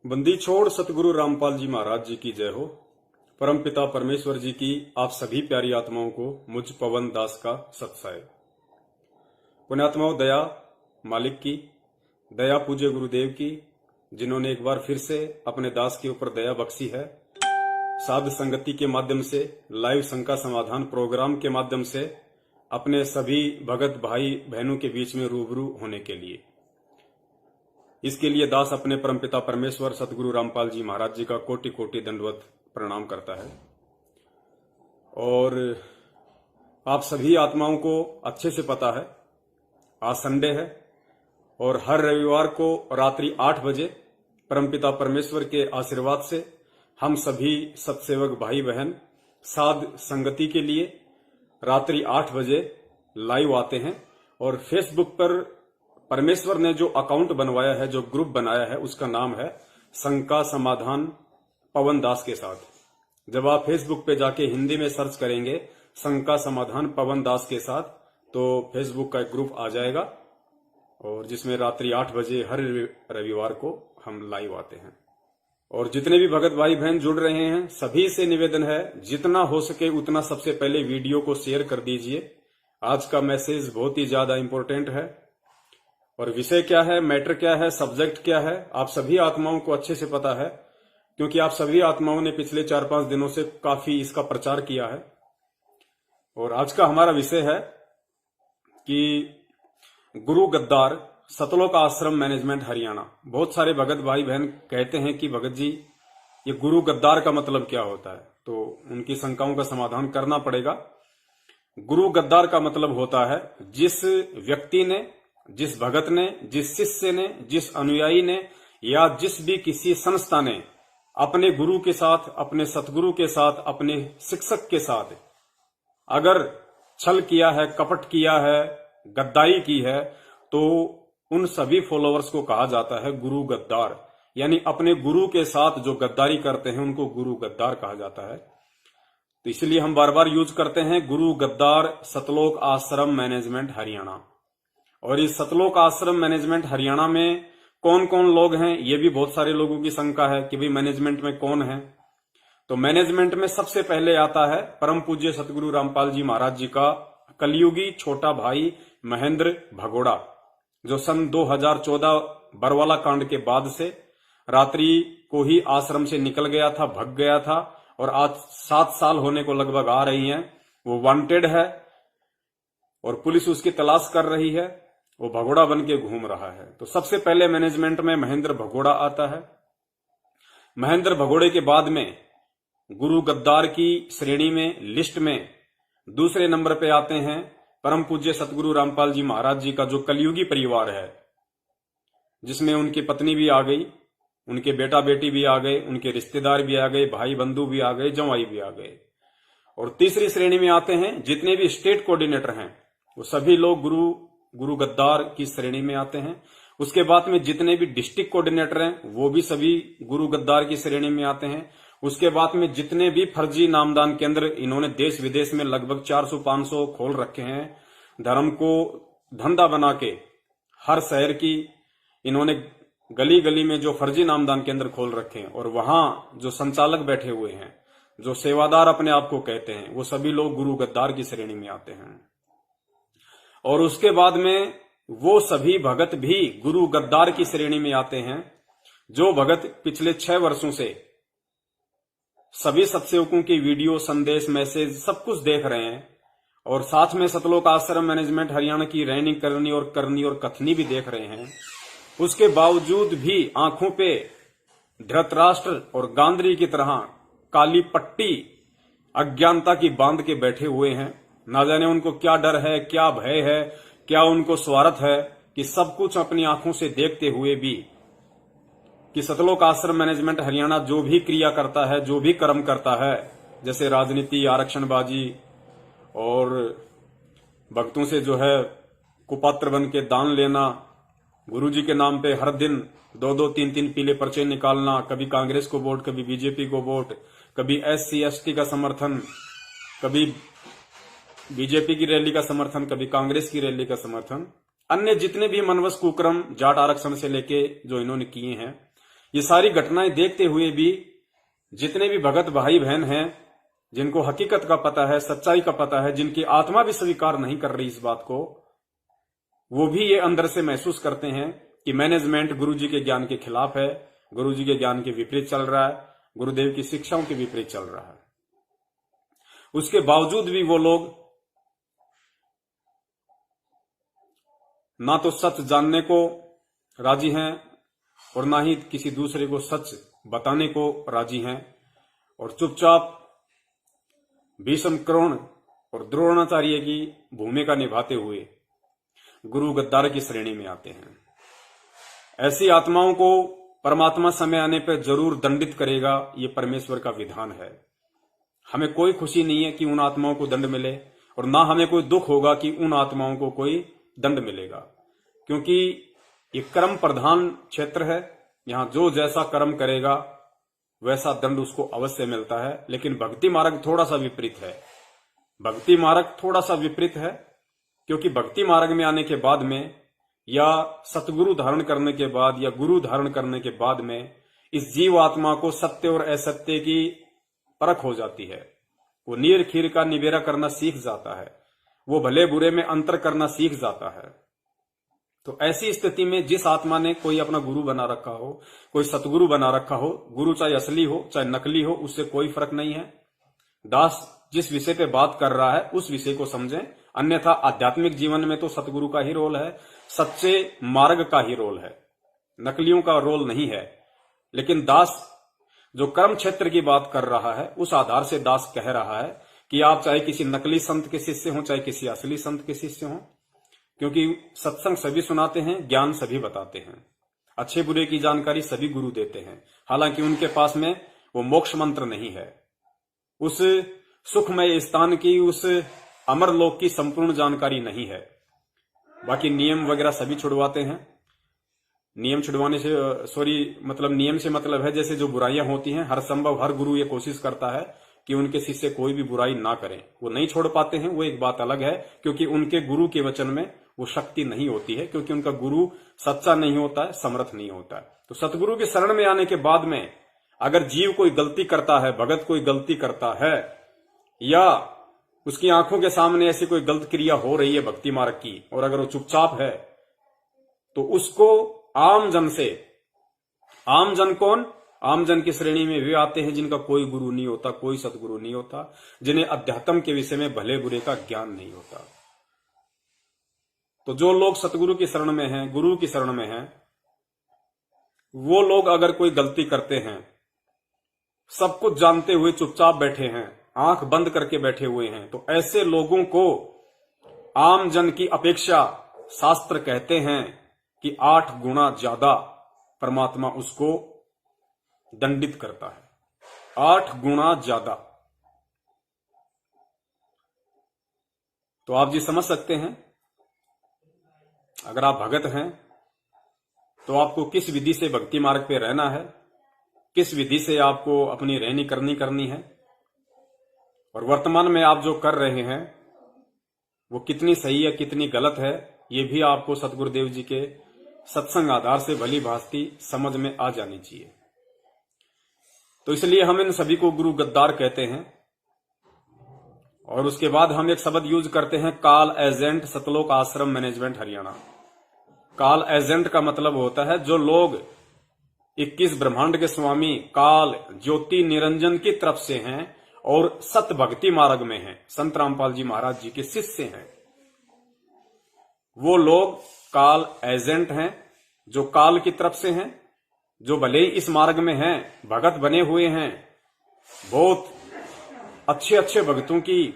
बंदी छोड़ सतगुरु रामपाल जी महाराज जी की जय हो। परमपिता परमेश्वर जी की आप सभी प्यारी आत्माओं को मुझ पवन दास का सत्साय। पुण्यात्माओं, दया मालिक की, दया पूज्य गुरुदेव की, जिन्होंने एक बार फिर से अपने दास के ऊपर दया बख्शी है। साध संगति के माध्यम से, लाइव शंका समाधान प्रोग्राम के माध्यम से अपने सभी भगत भाई बहनों के बीच में रूबरू होने के लिए, इसके लिए दास अपने परमपिता परमेश्वर सतगुरु रामपाल जी महाराज जी का कोटि कोटि दंडवत प्रणाम करता है। और आप सभी आत्माओं को अच्छे से पता है, आज संडे है और हर रविवार को रात्रि 8 बजे परमपिता परमेश्वर के आशीर्वाद से हम सभी सत्सेवक भाई बहन साध संगति के लिए रात्रि 8 बजे लाइव आते हैं। और फेसबुक पर परमेश्वर ने जो अकाउंट बनवाया है, जो ग्रुप बनाया है, उसका नाम है शंका समाधान पवन दास के साथ। जब आप फेसबुक पे जाके हिंदी में सर्च करेंगे शंका समाधान पवन दास के साथ, तो फेसबुक का एक ग्रुप आ जाएगा और जिसमें रात्रि 8 बजे हर रविवार को हम लाइव आते हैं। और जितने भी भगत भाई बहन जुड़ रहे हैं, सभी से निवेदन है, जितना हो सके उतना सबसे पहले वीडियो को शेयर कर दीजिए। आज का मैसेज बहुत ही ज्यादा इंपॉर्टेंट है। और विषय क्या है, मैटर क्या है, सब्जेक्ट क्या है, आप सभी आत्माओं को अच्छे से पता है, क्योंकि आप सभी आत्माओं ने पिछले 4-5 दिनों से काफी इसका प्रचार किया है। और आज का हमारा विषय है कि गुरु गद्दार सतलोक आश्रम मैनेजमेंट हरियाणा। बहुत सारे भगत भाई बहन कहते हैं कि भगत जी, ये गुरु गद्दार का मतलब क्या होता है, तो उनकी शंकाओं का समाधान करना पड़ेगा। गुरु गद्दार का मतलब होता है जिस व्यक्ति ने, जिस भगत ने, जिस शिष्य ने, जिस अनुयायी ने या जिस भी किसी संस्था ने अपने गुरु के साथ, अपने सतगुरु के साथ, अपने शिक्षक के साथ अगर छल किया है, कपट किया है, गद्दारी की है, तो उन सभी फॉलोअर्स को कहा जाता है गुरु गद्दार। यानी अपने गुरु के साथ जो गद्दारी करते हैं उनको गुरु गद्दार कहा जाता है। तो इसलिए हम बार बार यूज करते हैं गुरु गद्दार सतलोक आश्रम मैनेजमेंट हरियाणा। और इस सतलोक आश्रम मैनेजमेंट हरियाणा में कौन कौन लोग हैं, ये भी बहुत सारे लोगों की शंका है कि भाई मैनेजमेंट में कौन है। तो मैनेजमेंट में सबसे पहले आता है परम पूज्य सतगुरु रामपाल जी महाराज जी का कलयुगी छोटा भाई महेंद्र भगोड़ा, जो सन 2014 बरवाला कांड के बाद से रात्रि को ही आश्रम से निकल गया था, भग गया था, और आज 7 साल होने को लगभग आ रही हैं। वो वांटेड है और पुलिस उसकी तलाश कर रही है। वो भगोड़ा बन के घूम रहा है। तो सबसे पहले मैनेजमेंट में महेंद्र भगोड़ा आता है। महेंद्र भगोड़े के बाद में गुरु गद्दार की श्रेणी में, लिस्ट में दूसरे नंबर पे आते हैं परम पूज्य सतगुरु रामपाल जी महाराज जी का जो कलयुगी परिवार है, जिसमें उनकी पत्नी भी आ गई, उनके बेटा बेटी भी आ गए, उनके रिश्तेदार भी आ गए, भाई बंधु भी आ गए, जवाई भी आ गए। और तीसरी श्रेणी में आते हैं जितने भी स्टेट कोऑर्डिनेटर हैं, वो सभी लोग गुरु गद्दार की श्रेणी में आते हैं। उसके बाद में जितने भी डिस्ट्रिक्ट कोऑर्डिनेटर हैं वो भी सभी गुरु गद्दार की श्रेणी में आते हैं। उसके बाद में जितने भी फर्जी नामदान केंद्र इन्होंने देश विदेश में लगभग 400-500 खोल रखे हैं, धर्म को धंधा बना के हर शहर की इन्होंने गली गली में जो फर्जी नामदान केंद्र खोल रखे हैं, और वहां जो संचालक बैठे हुए हैं, जो सेवादार अपने आप को कहते हैं, वो सभी लोग गुरु गद्दार की श्रेणी में आते हैं। और उसके बाद में वो सभी भगत भी गुरु गद्दार की श्रेणी में आते हैं, जो भगत पिछले 6 वर्षों से सभी सत्सेवकों की वीडियो, संदेश, मैसेज सब कुछ देख रहे हैं, और साथ में सतलोक आश्रम मैनेजमेंट हरियाणा की रैनिंग करनी और कथनी भी देख रहे हैं। उसके बावजूद भी आंखों पे धृतराष्ट्र और गांधारी की तरह काली पट्टी अज्ञानता की बांध के बैठे हुए हैं। ना जाने उनको क्या डर है, क्या भय है, क्या उनको स्वार्थ है कि सब कुछ अपनी आंखों से देखते हुए भी कि सतलोक आश्रम मैनेजमेंट हरियाणा जो भी क्रिया करता है, जो भी कर्म करता है, जैसे राजनीति, आरक्षणबाजी और भक्तों से जो है कुपात्र बन के दान लेना, गुरुजी के नाम पे हर दिन 2-2, 3-3 पीले पर्चे निकालना, कभी कांग्रेस को वोट, कभी बीजेपी को वोट, कभी SC/ST का समर्थन, कभी बीजेपी की रैली का समर्थन, कभी कांग्रेस की रैली का समर्थन, अन्य जितने भी मनवस कुक्रम जाट आरक्षण से लेके जो इन्होंने किए हैं, ये सारी घटनाएं देखते हुए भी जितने भी भगत भाई बहन हैं, जिनको हकीकत का पता है, सच्चाई का पता है, जिनकी आत्मा भी स्वीकार नहीं कर रही इस बात को, वो भी ये अंदर से महसूस करते हैं कि मैनेजमेंट गुरुजी के ज्ञान के खिलाफ है, गुरुजी के ज्ञान के विपरीत चल रहा है, गुरुदेव की शिक्षाओं के विपरीत चल रहा है। उसके बावजूद भी वो लोग ना तो सच जानने को राजी हैं और ना ही किसी दूसरे को सच बताने को राजी हैं, और चुपचाप भीष्म, कर्ण और द्रोणाचार्य की भूमिका निभाते हुए गुरु गद्दार की श्रेणी में आते हैं। ऐसी आत्माओं को परमात्मा समय आने पर जरूर दंडित करेगा, ये परमेश्वर का विधान है। हमें कोई खुशी नहीं है कि उन आत्माओं को दंड मिले, और ना हमें कोई दुख होगा कि उन आत्माओं को कोई दंड मिलेगा, क्योंकि ये कर्म प्रधान क्षेत्र है। यहां जो जैसा कर्म करेगा वैसा दंड उसको अवश्य मिलता है। लेकिन भक्ति मार्ग थोड़ा सा विपरीत है। भक्ति मार्ग थोड़ा सा विपरीत है, क्योंकि भक्ति मार्ग में आने के बाद में, या सतगुरु धारण करने के बाद, या गुरु धारण करने के बाद में इस जीव आत्मा को सत्य और असत्य की परख हो जाती है। वो नीर खीर का निबेरा करना सीख जाता है, वो भले बुरे में अंतर करना सीख जाता है। तो ऐसी स्थिति में जिस आत्मा ने कोई अपना गुरु बना रखा हो, कोई सतगुरु बना रखा हो, गुरु चाहे असली हो चाहे नकली हो, उससे कोई फर्क नहीं है। दास जिस विषय पे बात कर रहा है उस विषय को समझें, अन्यथा आध्यात्मिक जीवन में तो सतगुरु का ही रोल है, सच्चे मार्ग का ही रोल है, नकलियों का रोल नहीं है। लेकिन दास जो कर्म क्षेत्र की बात कर रहा है, उस आधार से दास कह रहा है कि आप चाहे किसी नकली संत के शिष्य हो, चाहे किसी असली संत के शिष्य हो, क्योंकि सत्संग सभी सुनाते हैं, ज्ञान सभी बताते हैं, अच्छे बुरे की जानकारी सभी गुरु देते हैं। हालांकि उनके पास में वो मोक्ष मंत्र नहीं है, उस सुखमय स्थान की, उस अमर लोक की संपूर्ण जानकारी नहीं है। बाकी नियम वगैरह सभी छुड़वाते हैं। नियम छुड़वाने से नियम से मतलब है जैसे जो बुराइयां होती हैं, हर संभव हर गुरु ये कोशिश करता है कि उनके शिष्य कोई भी बुराई ना करें। वो नहीं छोड़ पाते हैं, वो एक बात अलग है, क्योंकि उनके गुरु के वचन में वो शक्ति नहीं होती है, क्योंकि उनका गुरु सच्चा नहीं होता है, समर्थ नहीं होता है। तो सतगुरु के शरण में आने के बाद में अगर जीव कोई गलती करता है, भगत कोई गलती करता है, या उसकी आंखों के सामने ऐसी कोई गलत क्रिया हो रही है भक्ति मार्ग की, और अगर वो चुपचाप है, तो उसको आम जन से, आम जन कौन? आम जन की श्रेणी में वे आते हैं जिनका कोई गुरु नहीं होता, कोई सतगुरु नहीं होता, जिन्हें अध्यात्म के विषय में भले बुरे का ज्ञान नहीं होता। तो जो लोग सतगुरु की शरण में हैं, गुरु की शरण में हैं, वो लोग अगर कोई गलती करते हैं, सब कुछ जानते हुए चुपचाप बैठे हैं, आंख बंद करके बैठे हुए हैं, तो ऐसे लोगों को आम जन की अपेक्षा शास्त्र कहते हैं कि 8 गुना ज्यादा परमात्मा उसको दंडित करता है, 8 गुना ज्यादा। तो आप जी समझ सकते हैं, अगर आप भगत हैं तो आपको किस विधि से भक्ति मार्ग पे रहना है, किस विधि से आपको अपनी रहनी करनी है, और वर्तमान में आप जो कर रहे हैं वो कितनी सही है कितनी गलत है, ये भी आपको सतगुरुदेव जी के सत्संग आधार से भली भांति समझ में आ जानी चाहिए। तो इसलिए हम इन सभी को गुरु गद्दार कहते हैं। और उसके बाद हम एक शब्द यूज करते हैं, काल एजेंट, सतलोक आश्रम मैनेजमेंट हरियाणा। काल एजेंट का मतलब होता है जो लोग 21 ब्रह्मांड के स्वामी काल ज्योति निरंजन की तरफ से हैं और सत भक्ति मार्ग में हैं, संत रामपाल जी महाराज जी के शिष्य हैं, वो लोग काल एजेंट हैं, जो काल की तरफ से हैं, जो भले ही इस मार्ग में हैं, भगत बने हुए हैं, बहुत अच्छे अच्छे भक्तों की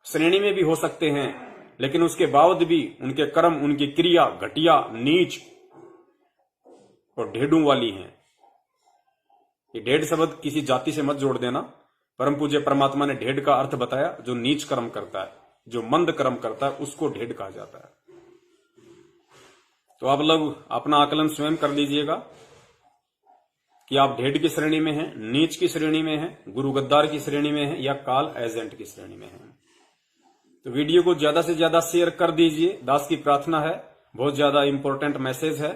श्रेणी में भी हो सकते हैं, लेकिन उसके बावजूद भी उनके कर्म, उनकी क्रिया घटिया, नीच और ढेडों वाली हैं। ये ढेड शब्द किसी जाति से मत जोड़ देना। परम पूज्य परमात्मा ने ढेड का अर्थ बताया, जो नीच कर्म करता है, जो मंद कर्म करता है, उसको ढेड कहा जाता है। तो आप लोग अपना आकलन स्वयं कर लीजिएगा कि आप ढेड की श्रेणी में हैं, नीच की श्रेणी में हैं, गुरु गद्दार की श्रेणी में हैं, या काल एजेंट की श्रेणी में हैं। तो वीडियो को ज्यादा से ज्यादा शेयर कर दीजिए, दास की प्रार्थना है, बहुत ज्यादा इंपॉर्टेंट मैसेज है।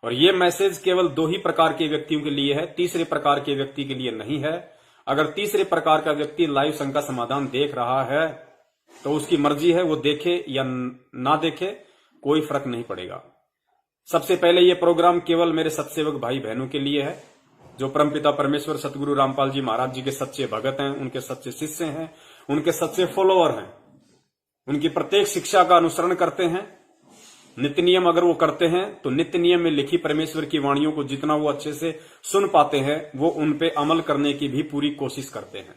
और ये मैसेज केवल 2 ही प्रकार के व्यक्तियों के लिए है, तीसरे प्रकार के व्यक्ति के लिए नहीं है। अगर तीसरे प्रकार का व्यक्ति लाइव शंका समाधान देख रहा है तो उसकी मर्जी है, वो देखे या ना देखे, कोई फर्क नहीं पड़ेगा। सबसे पहले ये प्रोग्राम केवल मेरे सत्सेवक भाई बहनों के लिए है, जो परमपिता परमेश्वर सतगुरु रामपाल जी महाराज जी के सच्चे भगत हैं, उनके सच्चे शिष्य हैं, उनके सच्चे फॉलोअर हैं, उनकी प्रत्येक शिक्षा का अनुसरण करते हैं। नित्य नियम अगर वो करते हैं तो नित्य नियम में लिखी परमेश्वर की वाणियों को जितना वो अच्छे से सुन पाते हैं, वो उन पे अमल करने की भी पूरी कोशिश करते हैं।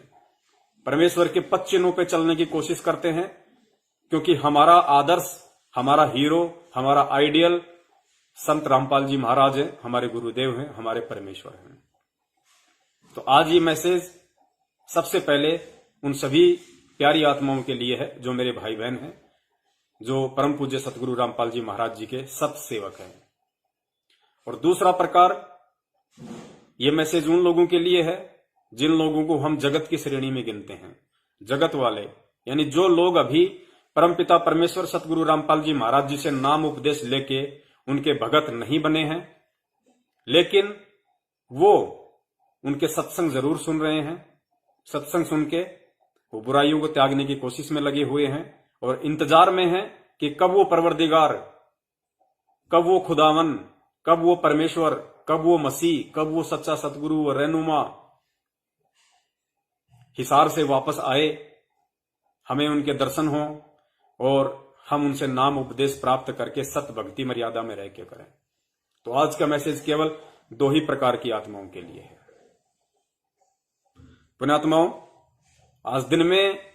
परमेश्वर के पद चिन्हों पे चलने की कोशिश करते हैं, क्योंकि हमारा आदर्श, हमारा हीरो, हमारा आइडियल संत रामपाल जी महाराज हैं, हमारे गुरुदेव हैं, हमारे परमेश्वर हैं। तो आज ये मैसेज सबसे पहले उन सभी प्यारी आत्माओं के लिए है जो मेरे भाई बहन हैं, जो परम पूज्य सतगुरु रामपाल जी महाराज जी के सत सेवक हैं। और दूसरा प्रकार, ये मैसेज उन लोगों के लिए है जिन लोगों को हम जगत की श्रेणी में गिनते हैं। जगत वाले यानी जो लोग अभी परमपिता परमेश्वर सतगुरु रामपाल जी महाराज जी से नाम उपदेश लेके उनके भगत नहीं बने हैं, लेकिन वो उनके सत्संग जरूर सुन रहे हैं। सत्संग सुन के वो बुराइयों को त्यागने की कोशिश में लगे हुए हैं और इंतजार में हैं कि कब वो परवरदिगार, कब वो खुदावन, कब वो परमेश्वर, कब वो मसीह, कब वो सच्चा सतगुरु और रहनुमा हिसार से वापस आए, हमें उनके दर्शन हो और हम उनसे नाम उपदेश प्राप्त करके सत भक्ति मर्यादा में रह के करें। तो आज का मैसेज केवल 2 ही प्रकार की आत्माओं के लिए है। पुण्यात्माओं, आज दिन में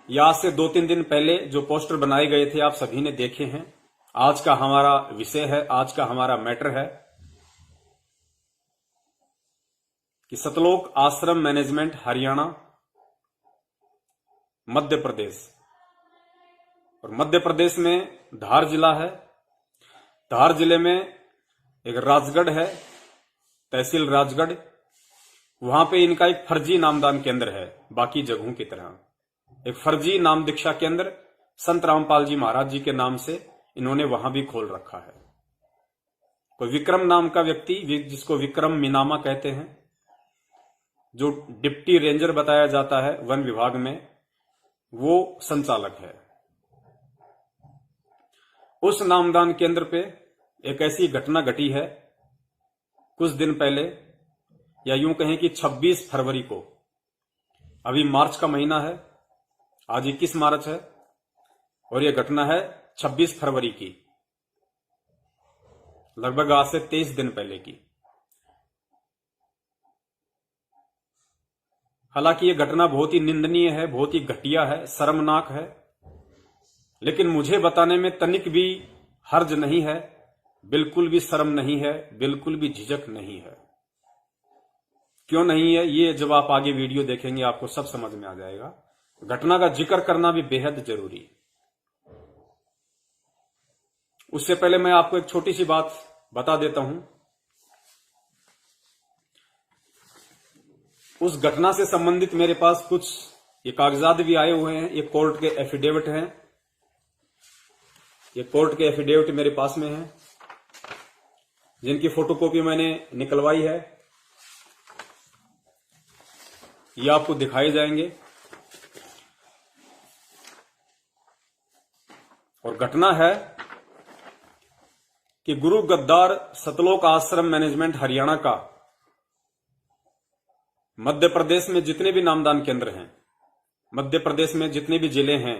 या आज से 2-3 दिन पहले जो पोस्टर बनाए गए थे आप सभी ने देखे हैं। आज का हमारा विषय है, आज का हमारा मैटर है कि सतलोक आश्रम मैनेजमेंट हरियाणा, मध्य प्रदेश, और मध्य प्रदेश में धार जिला है। धार जिले में एक राजगढ़ है, तहसील राजगढ़, वहां पे इनका एक फर्जी नामदान केंद्र है। बाकी जगहों की तरह एक फर्जी नाम दीक्षा केंद्र संत रामपाल जी महाराज जी के नाम से इन्होंने वहां भी खोल रखा है। कोई विक्रम नाम का व्यक्ति, जिसको विक्रम मीनामा कहते हैं, जो डिप्टी रेंजर बताया जाता है वन विभाग में, वो संचालक है। उस नामदान केंद्र पे एक ऐसी घटना घटी है कुछ दिन पहले, या यूं कहें कि 26 फरवरी को, अभी मार्च का महीना है, आज 21 मार्च है, और यह घटना है 26 फरवरी की, लगभग आज से 23 दिन पहले की। हालांकि यह घटना बहुत ही निंदनीय है, बहुत ही घटिया है, शर्मनाक है, लेकिन मुझे बताने में तनिक भी हर्ज नहीं है, बिल्कुल भी शर्म नहीं है, बिल्कुल भी झिझक नहीं है। क्यों नहीं है, ये जब आप आगे वीडियो देखेंगे आपको सब समझ में आ जाएगा। घटना का जिक्र करना भी बेहद जरूरी। उससे पहले मैं आपको एक छोटी सी बात बता देता हूं। उस घटना से संबंधित मेरे पास कुछ ये कागजात भी आए हुए हैं, ये कोर्ट के एफिडेविट हैं, ये कोर्ट के एफिडेविट मेरे पास में हैं, जिनकी फोटोकॉपी मैंने निकलवाई है, ये आपको दिखाए जाएंगे। और घटना है कि गुरु गद्दार सतलोक आश्रम मैनेजमेंट हरियाणा का मध्य प्रदेश में जितने भी नामदान केंद्र हैं, मध्य प्रदेश में जितने भी जिले हैं,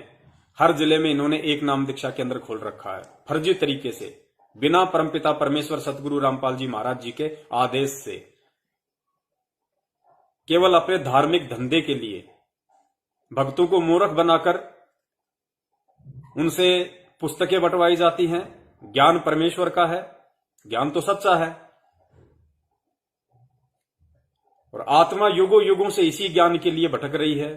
हर जिले में इन्होंने एक नाम दीक्षा केंद्र खोल रखा है, फर्जी तरीके से, बिना परमपिता परमेश्वर सतगुरु रामपाल जी महाराज जी के आदेश से, केवल अपने धार्मिक धंधे के लिए भक्तों को मूर्ख बनाकर उनसे पुस्तकें बंटवाई जाती हैं। ज्ञान परमेश्वर का है, ज्ञान तो सच्चा है, और आत्मा युगों युगों से इसी ज्ञान के लिए भटक रही है।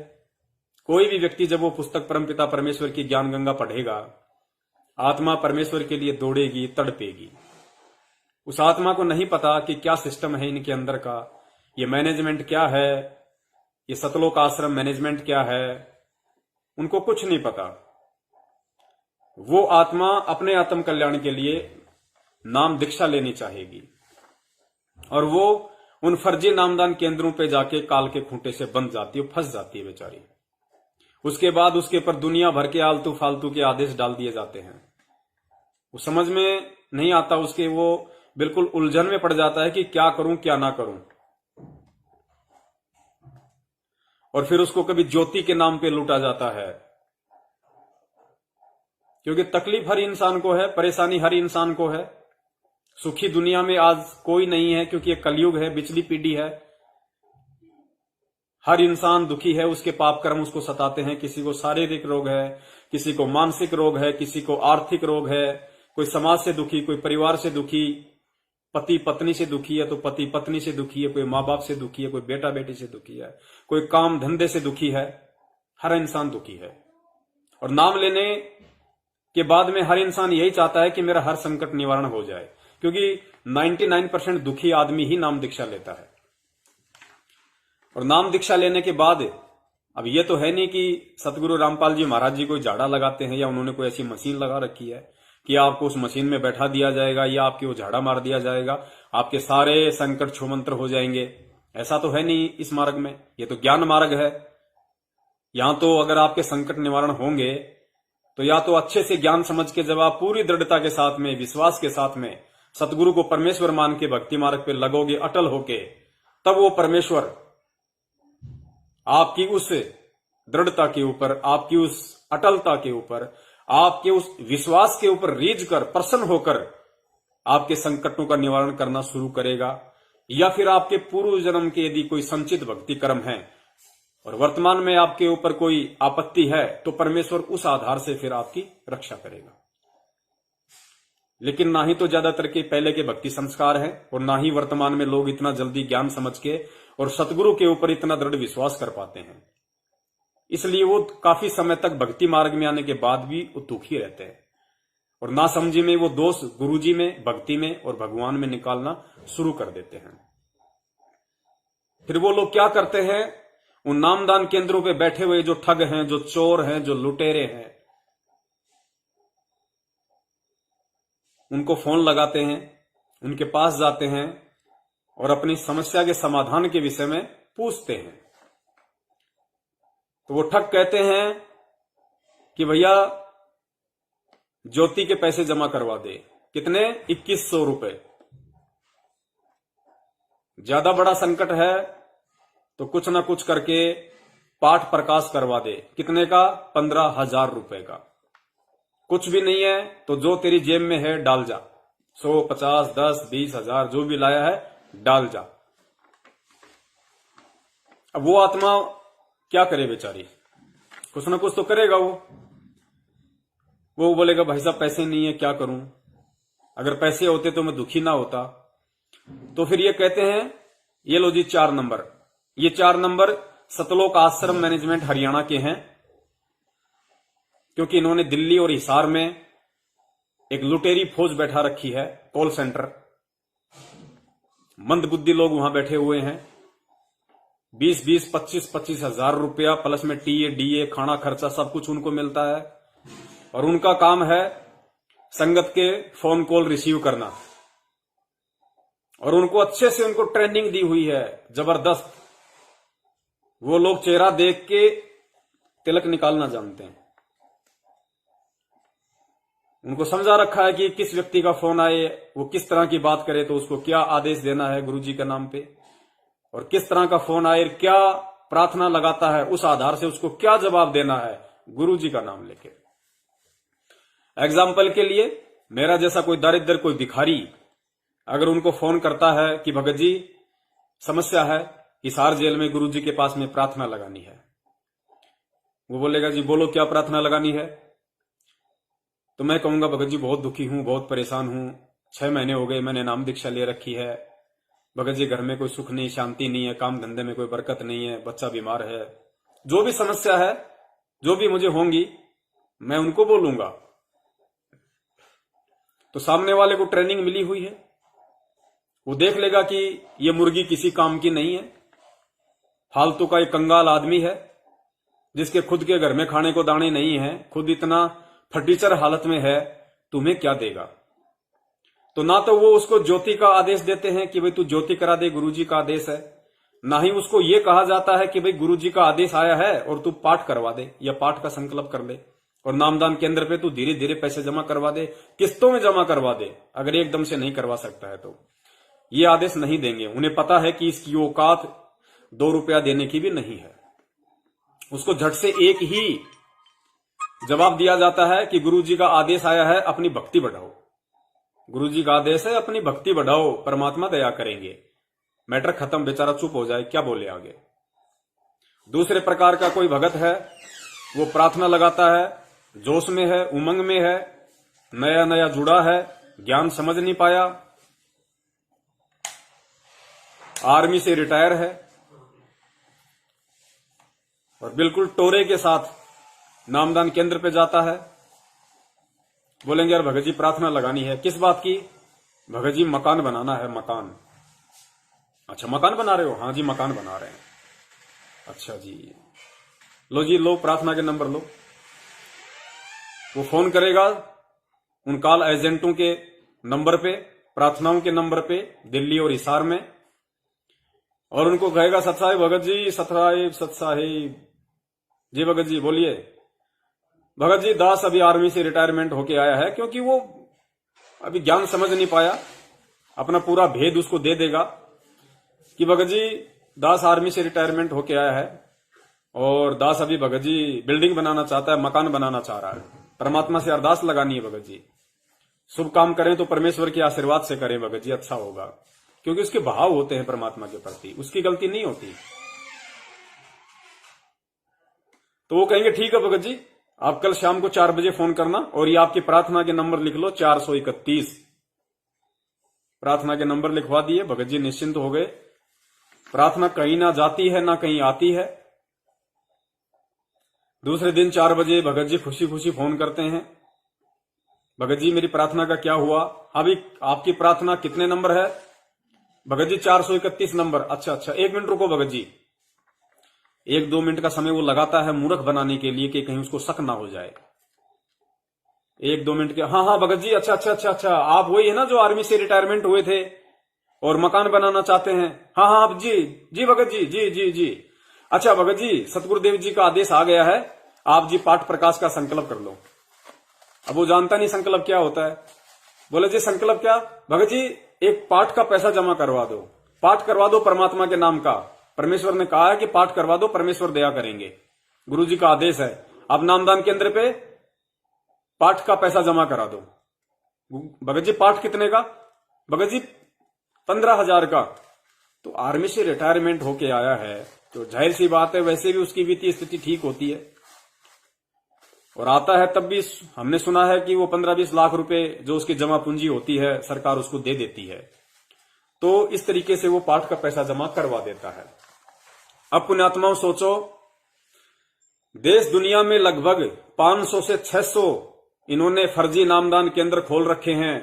कोई भी व्यक्ति जब वो पुस्तक परमपिता परमेश्वर की ज्ञान गंगा पढ़ेगा, आत्मा परमेश्वर के लिए दौड़ेगी, तड़पेगी। उस आत्मा को नहीं पता कि क्या सिस्टम है इनके अंदर का, ये मैनेजमेंट क्या है, ये सतलोक आश्रम मैनेजमेंट क्या है, उनको कुछ नहीं पता। वो आत्मा अपने आत्म कल्याण के लिए नाम दीक्षा लेनी चाहेगी और वो उन फर्जी नामदान केंद्रों पे जाके काल के खूंटे से बंध जाती है, फंस जाती है बेचारी। उसके बाद उसके ऊपर दुनिया भर के आलतू फालतू के आदेश डाल दिए जाते हैं। वो समझ में नहीं आता, उसके वो बिल्कुल उलझन में पड़ जाता है कि क्या करूं क्या ना करूं। और फिर उसको कभी ज्योति के नाम पे लूटा जाता है, क्योंकि तकलीफ हर इंसान को है, परेशानी हर इंसान को है। सुखी दुनिया में आज कोई नहीं है, क्योंकि ये कलयुग है, बिचली पीढ़ी है। हर इंसान दुखी है, उसके पाप कर्म उसको सताते हैं। किसी को शारीरिक रोग है, किसी को मानसिक रोग है, किसी को आर्थिक रोग है, कोई समाज से दुखी, कोई परिवार से दुखी, पति पत्नी से दुखी है तो पति पत्नी से दुखी है, कोई माँ बाप से दुखी है, कोई बेटा बेटी से दुखी है, कोई काम धंधे से दुखी है। हर इंसान दुखी है। और नाम लेने के बाद में हर इंसान यही चाहता है कि मेरा हर संकट निवारण हो जाए, क्योंकि 99% दुखी आदमी ही नाम दीक्षा लेता है। और नाम दीक्षा लेने के बाद अब ये तो है नहीं कि सतगुरु रामपाल जी महाराज जी कोई झाड़ा लगाते हैं या उन्होंने कोई ऐसी मशीन लगा रखी है कि आपको उस मशीन में बैठा दिया जाएगा या आपकी वो झाड़ा मार दिया जाएगा, आपके सारे संकट छूमंत्र हो जाएंगे। ऐसा तो है नहीं इस मार्ग में। ये तो ज्ञान मार्ग है। यहां तो अगर आपके संकट निवारण होंगे तो या तो अच्छे से ज्ञान समझ के, जब आप पूरी दृढ़ता के साथ में, विश्वास के साथ में सतगुरु को परमेश्वर मान के भक्ति मार्ग पे लगोगे अटल होके, तब वो परमेश्वर आपकी उस दृढ़ता के ऊपर, आपकी उस अटलता के ऊपर, आपके उस विश्वास के ऊपर रीझ कर, प्रसन्न होकर आपके संकटों का निवारण करना शुरू करेगा। या फिर आपके पूर्व जन्म के यदि कोई संचित भक्ति कर्म है और वर्तमान में आपके ऊपर कोई आपत्ति है, तो परमेश्वर उस आधार से फिर आपकी रक्षा करेगा। लेकिन ना ही तो ज्यादातर के पहले के भक्ति संस्कार हैं और ना ही वर्तमान में लोग इतना जल्दी ज्ञान समझ के और सतगुरु के ऊपर इतना दृढ़ विश्वास कर पाते हैं। इसलिए वो काफी समय तक भक्ति मार्ग में आने के बाद भी वो दुखी रहते हैं और ना समझी में वो दोष गुरुजी में, भक्ति में और भगवान में निकालना शुरू कर देते हैं। फिर वो लोग क्या करते हैं, उन नामदान केंद्रों पे बैठे हुए जो ठग हैं, जो चोर हैं, जो लुटेरे हैं, उनको फोन लगाते हैं, उनके पास जाते हैं और अपनी समस्या के समाधान के विषय में पूछते हैं। तो वो ठग कहते हैं कि भैया ज्योति के पैसे जमा करवा दे। कितने? 2100 रुपए। ज्यादा बड़ा संकट है तो कुछ ना कुछ करके पाठ प्रकाश करवा दे। कितने का? 15,000 रुपए का। कुछ भी नहीं है तो जो तेरी जेब में है डाल जा, 100, 50, 10, 20,000 जो भी लाया है डाल जा। अब वो आत्मा क्या करे बेचारी? कुछ ना कुछ तो करेगा वो बोलेगा भाई साहब पैसे नहीं है, क्या करूं? अगर पैसे होते तो मैं दुखी ना होता। तो फिर ये कहते हैं ये लो जी 4 नंबर। ये 4 नंबर सतलोक आश्रम मैनेजमेंट हरियाणा के हैं, क्योंकि इन्होंने दिल्ली और हिसार में एक लुटेरी फौज बैठा रखी है, कॉल सेंटर। मंदबुद्धि लोग वहां बैठे हुए हैं। 20-20, 25-25 हजार रुपया प्लस में टीए डीए खाना खर्चा सब कुछ उनको मिलता है और उनका काम है संगत के फोन कॉल रिसीव करना। और उनको अच्छे से उनको ट्रेनिंग दी हुई है जबरदस्त। वो लोग चेहरा देख के तिलक निकालना जानते हैं। उनको समझा रखा है कि किस व्यक्ति का फोन आए, वो किस तरह की बात करे तो उसको क्या आदेश देना है गुरुजी के नाम पे, और किस तरह का फोन आए, क्या प्रार्थना लगाता है, उस आधार से उसको क्या जवाब देना है गुरुजी का नाम लेके। एग्जाम्पल के लिए मेरा जैसा कोई दरिद्र, कोई भिखारी अगर उनको फोन करता है कि भगत जी समस्या है, हिसार जेल में गुरुजी के पास में प्रार्थना लगानी है, वो बोलेगा जी बोलो क्या प्रार्थना लगानी है। तो मैं कहूंगा भगत जी बहुत दुखी हूं, बहुत परेशान हूं, 6 महीने हो गए मैंने नाम दीक्षा ले रखी है। भगत जी घर में कोई सुख नहीं, शांति नहीं है, काम धंधे में कोई बरकत नहीं है, बच्चा बीमार है, जो भी समस्या है, जो भी मुझे होंगी मैं उनको बोलूंगा। तो सामने वाले को ट्रेनिंग मिली हुई है, वो देख लेगा कि ये मुर्गी किसी काम की नहीं है, फालतू का एक कंगाल आदमी है जिसके खुद के घर में खाने को दाने नहीं है, खुद इतना फटीचर हालत में है, तुम्हें क्या देगा। तो ना तो वो उसको ज्योति का आदेश देते हैं कि भाई तू ज्योति करा दे, गुरुजी का आदेश है, ना ही उसको ये कहा जाता है कि भाई गुरुजी का आदेश आया है और तू पाठ करवा दे या पाठ का संकल्प कर ले और नामदान केंद्र पे तू धीरे धीरे पैसे जमा करवा दे, किस्तों में जमा करवा दे, अगर एकदम से नहीं करवा सकता है तो ये आदेश नहीं देंगे। उन्हें पता है कि इसकी औकात 2 रुपया देने की भी नहीं है। उसको झट से एक ही जवाब दिया जाता है कि गुरुजी का आदेश आया है, अपनी भक्ति बढ़ाओ। गुरुजी का आदेश है, अपनी भक्ति बढ़ाओ, परमात्मा दया करेंगे। मैटर खत्म, बेचारा चुप हो जाए, क्या बोले आगे। दूसरे प्रकार का कोई भगत है, वो प्रार्थना लगाता है, जोश में है, उमंग में है, नया नया जुड़ा है, ज्ञान समझ नहीं पाया, आर्मी से रिटायर है और बिल्कुल टोरे के साथ नामदान केंद्र पे जाता है। बोलेंगे यार भगत जी प्रार्थना लगानी है, किस बात की? भगत जी मकान बनाना है, मकान। अच्छा मकान बना रहे हो? हाँ जी मकान बना रहे हैं। अच्छा जी, लो जी, लो प्रार्थना के नंबर लो। वो फोन करेगा उन कॉल एजेंटों के नंबर पे, प्रार्थनाओं के नंबर पे, दिल्ली और हिसार में, और उनको कहेगा सत साहिब भगत जी, सत साहिब जी, भगत जी बोलिए। भगत जी दास अभी आर्मी से रिटायरमेंट होके आया है, क्योंकि वो अभी ज्ञान समझ नहीं पाया, अपना पूरा भेद उसको दे देगा कि भगत जी दास आर्मी से रिटायरमेंट होके आया है और दास अभी भगत जी बिल्डिंग बनाना चाहता है, मकान बनाना चाह रहा है, परमात्मा से अरदास लगानी है भगत जी, शुभ काम करें तो परमेश्वर के आशीर्वाद से करें भगत जी, अच्छा होगा। क्योंकि उसके भाव होते हैं परमात्मा के प्रति, उसकी गलती नहीं होती। तो वो कहेंगे ठीक है भगत जी, आप कल शाम को 4 बजे फोन करना और ये आपकी प्रार्थना के नंबर लिख लो 431। प्रार्थना के नंबर लिखवा दिए, भगत जी निश्चिंत हो गए। प्रार्थना कहीं ना जाती है ना कहीं आती है। दूसरे दिन 4 बजे भगत जी खुशी खुशी फोन करते हैं, भगत जी मेरी प्रार्थना का क्या हुआ? अभी आपकी प्रार्थना कितने नंबर है? भगत जी 431 नंबर। अच्छा अच्छा, 1 मिनट रुको भगत जी। 1-2 मिनट का समय वो लगाता है मूर्ख बनाने के लिए कि कहीं उसको शक ना हो जाए। 1-2 मिनट के, हाँ हाँ भगत जी, अच्छा अच्छा अच्छा अच्छा, आप वही है ना जो आर्मी से रिटायरमेंट हुए थे और मकान बनाना चाहते हैं? हाँ हाँ आप जी जी भगत जी, जी जी जी। अच्छा भगत जी, सतगुरुदेव जी का आदेश आ गया है, आप जी पाठ प्रकाश का संकल्प कर लो। अब वो जानता नहीं संकल्प क्या होता है। बोले जी संकल्प क्या? भगत जी एक पाठ का पैसा जमा करवा दो, पाठ करवा दो परमात्मा के नाम का। परमेश्वर ने कहा है कि पाठ करवा दो, परमेश्वर दया करेंगे, गुरु जी का आदेश है। अब नामदान केंद्र पे पाठ का पैसा जमा करा दो। भगत जी पाठ कितने का? भगत जी 15,000 का। तो आर्मी से रिटायरमेंट होके आया है तो जाहिर सी बात है वैसे भी उसकी वित्तीय स्थिति ठीक होती है, और आता है तब भी हमने सुना है कि वो 15-20 लाख रुपए जो उसकी जमा पूंजी होती है सरकार उसको दे देती है। तो इस तरीके से वो पाठ का पैसा जमा करवा देता है। अब पुण्यात्माओं सोचो, देश दुनिया में लगभग 500 से 600 इन्होंने फर्जी नामदान केंद्र खोल रखे हैं।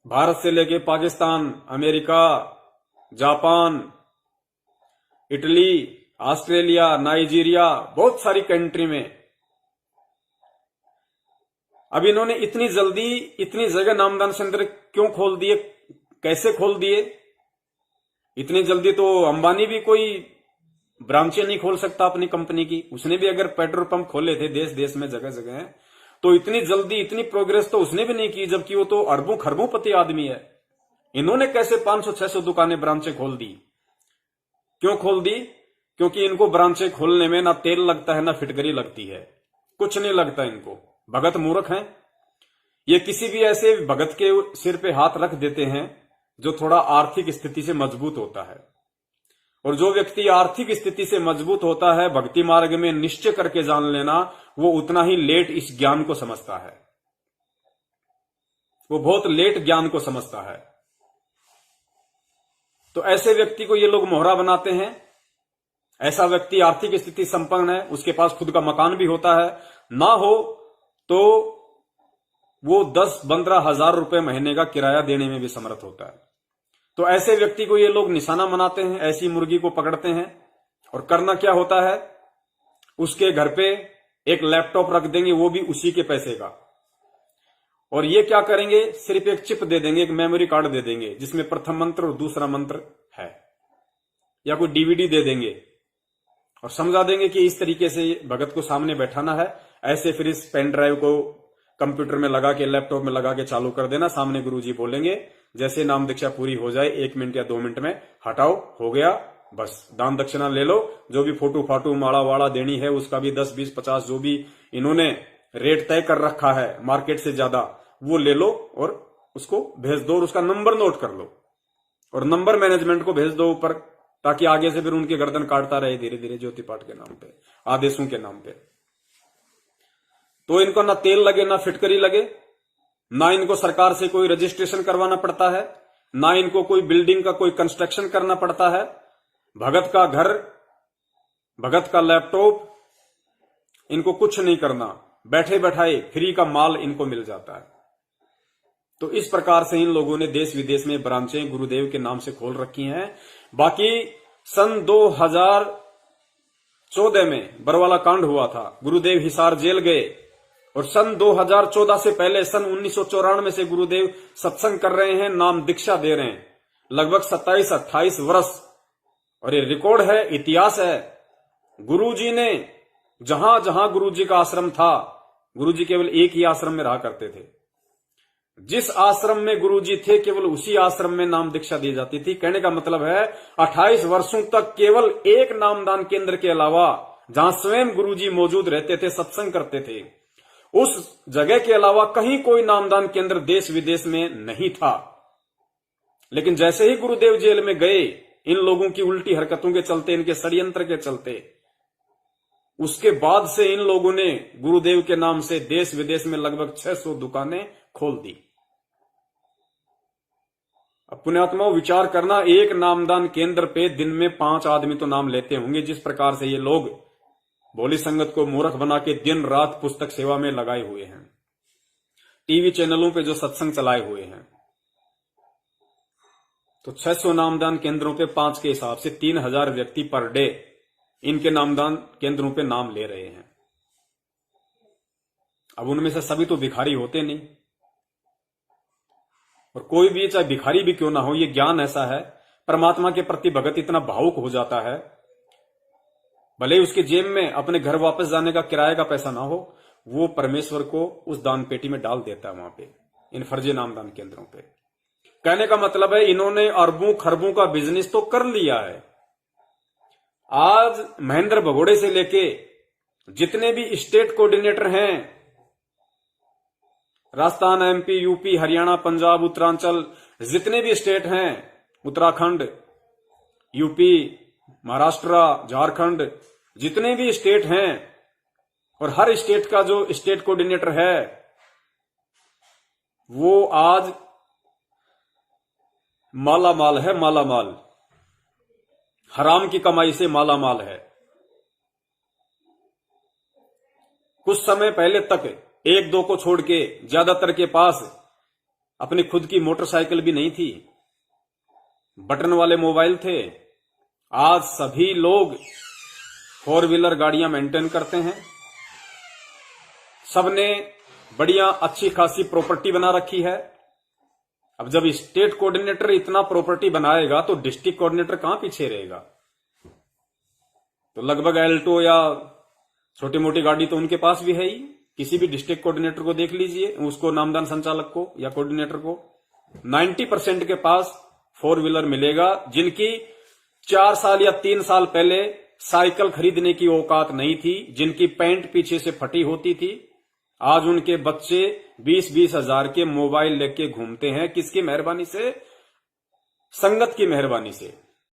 भारत से लेके Pakistan, America, Japan, Italy, Australia, Nigeria, बहुत सारी कंट्री में। अब इन्होंने इतनी जल्दी इतनी जगह नामदान केंद्र क्यों खोल दिए, कैसे खोल दिए? इतनी जल्दी तो अंबानी भी कोई ब्रांचें नहीं खोल सकता अपनी कंपनी की। उसने भी अगर पेट्रोल पंप खोले थे देश देश में जगह जगह, तो इतनी जल्दी इतनी प्रोग्रेस तो उसने भी नहीं की, जबकि वो तो अरबों खरबों पति आदमी है। इन्होंने कैसे 500-600 दुकानें ब्रांचें खोल दी? क्यों खोल दी? क्योंकि इनको ब्रांचें खोलने में ना तेल लगता है ना फिटकरी लगती है, कुछ नहीं लगता इनको। भगत मूर्ख हैं। ये किसी भी ऐसे भगत के सिर पे हाथ रख देते हैं जो थोड़ा आर्थिक स्थिति से मजबूत होता है, और जो व्यक्ति आर्थिक स्थिति से मजबूत होता है भक्ति मार्ग में निश्चय करके जान लेना, वो उतना ही लेट इस ज्ञान को समझता है, वो बहुत लेट ज्ञान को समझता है। तो ऐसे व्यक्ति को ये लोग मोहरा बनाते हैं। ऐसा व्यक्ति आर्थिक स्थिति संपन्न है, उसके पास खुद का मकान भी होता है, ना हो तो वो 10-15 हजार रुपए महीने का किराया देने में भी समर्थ होता है। तो ऐसे व्यक्ति को ये लोग निशाना बनाते हैं, ऐसी मुर्गी को पकड़ते हैं, और करना क्या होता है, उसके घर पे एक लैपटॉप रख देंगे, वो भी उसी के पैसे का, और ये क्या करेंगे, सिर्फ एक चिप दे देंगे, एक मेमोरी कार्ड दे देंगे जिसमें प्रथम मंत्र और दूसरा मंत्र है, या कोई डीवीडी दे देंगे और समझा देंगे कि इस तरीके से भगत को सामने बैठाना है, ऐसे फिर इस पेन ड्राइव को कंप्यूटर में लगा के, लैपटॉप में लगा के चालू कर देना, सामने गुरुजी बोलेंगे, जैसे नाम दीक्षा पूरी हो जाए 1 मिनट या 2 मिनट में हटाओ, हो गया, बस दान दक्षिणा ले लो, जो भी फोटो फाटू माड़ा वाड़ा देनी है उसका भी 10, 20, 50 जो भी इन्होंने रेट तय कर रखा है मार्केट से ज्यादा, वो ले लो और उसको भेज दो और उसका नंबर नोट कर लो और नंबर मैनेजमेंट को भेज दो ऊपर, ताकि आगे से फिर उनके गर्दन काटता रहे धीरे धीरे ज्योति पाठ के नाम पे, आदेशों के नाम पे। तो इनको ना तेल लगे ना फिटकरी लगे, ना इनको सरकार से कोई रजिस्ट्रेशन करवाना पड़ता है, ना इनको कोई बिल्डिंग का कोई कंस्ट्रक्शन करना पड़ता है। भगत का घर, भगत का लैपटॉप, इनको कुछ नहीं करना, बैठे बैठाए फ्री का माल इनको मिल जाता है। तो इस प्रकार से इन लोगों ने देश विदेश में ब्रांचें गुरुदेव के नाम से खोल रखी हैं। बाकी सन 2014 में बरवाला कांड हुआ था, गुरुदेव हिसार जेल गए और सन 2014 से पहले सन 1994 से गुरुदेव सत्संग कर रहे हैं, नाम दीक्षा दे रहे हैं, लगभग 27-28 वर्ष। और ये रिकॉर्ड है, इतिहास है। गुरुजी ने जहां जहां गुरुजी का आश्रम था, गुरुजी केवल एक ही आश्रम में रहा करते थे, जिस आश्रम में गुरुजी थे केवल उसी आश्रम में नाम दीक्षा दी जाती थी। कहने का मतलब है 28 वर्षों तक केवल एक नामदान केंद्र के अलावा, जहां स्वयं गुरुजी मौजूद रहते थे, सत्संग करते थे, उस जगह के अलावा कहीं कोई नामदान केंद्र देश विदेश में नहीं था। लेकिन जैसे ही गुरुदेव जेल में गए, इन लोगों की उल्टी हरकतों के चलते, इनके षड्यंत्र के चलते, उसके बाद से इन लोगों ने गुरुदेव के नाम से देश विदेश में लगभग 600 दुकानें खोल दी। अब पुण्यात्माओं विचार करना, एक नामदान केंद्र पे दिन में 5 आदमी तो नाम लेते होंगे। जिस प्रकार से ये लोग भोली संगत को मूर्ख बना के दिन रात पुस्तक सेवा में लगाए हुए हैं, टीवी चैनलों पे जो सत्संग चलाए हुए हैं, तो 600 नामदान केंद्रों पे 5 के हिसाब से 3000 व्यक्ति पर डे इनके नामदान केंद्रों पे नाम ले रहे हैं। अब उनमें से सभी तो भिखारी होते नहीं, और कोई भी चाहे भिखारी भी क्यों ना हो, ये ज्ञान ऐसा है, परमात्मा के प्रति भगत इतना भावुक हो जाता है, भले ही उसके जेब में अपने घर वापस जाने का किराए का पैसा ना हो, वो परमेश्वर को उस दान पेटी में डाल देता है वहां पे, इन फर्जी नामदान केंद्रों पे। कहने का मतलब है इन्होंने अरबों खरबों का बिजनेस तो कर लिया है। आज महेंद्र भगोड़े से लेके जितने भी स्टेट कोऑर्डिनेटर हैं, राजस्थान, एमपी, यूपी, हरियाणा, पंजाब, उत्तरांचल, जितने भी स्टेट हैं, उत्तराखंड, यूपी, महाराष्ट्र, झारखंड, जितने भी स्टेट हैं, और हर स्टेट का जो स्टेट कोऑर्डिनेटर है वो आज माला माल है, माला माल, हराम की कमाई से माला माल है। कुछ समय पहले तक 1-2 को छोड़ के ज्यादातर के पास अपनी खुद की मोटरसाइकिल भी नहीं थी, बटन वाले मोबाइल थे। आज सभी लोग 4 व्हीलर गाड़ियां मेंटेन करते हैं, सबने बढ़िया अच्छी खासी प्रॉपर्टी बना रखी है। अब जब स्टेट कोऑर्डिनेटर इतना प्रॉपर्टी बनाएगा तो डिस्ट्रिक्ट कोऑर्डिनेटर कहां पीछे रहेगा। तो लगभग एल्टो या छोटी मोटी गाड़ी तो उनके पास भी है ही। किसी भी डिस्ट्रिक्ट कोऑर्डिनेटर को देख लीजिए, उसको नामदान संचालक को या कोऑर्डिनेटर को 90% के पास 4 व्हीलर मिलेगा, जिनकी 4 साल या 3 साल पहले साइकिल खरीदने की औकात नहीं थी, जिनकी पैंट पीछे से फटी होती थी। आज उनके बच्चे 20-20 हजार के मोबाइल लेके घूमते हैं। किसकी मेहरबानी से? संगत की मेहरबानी से।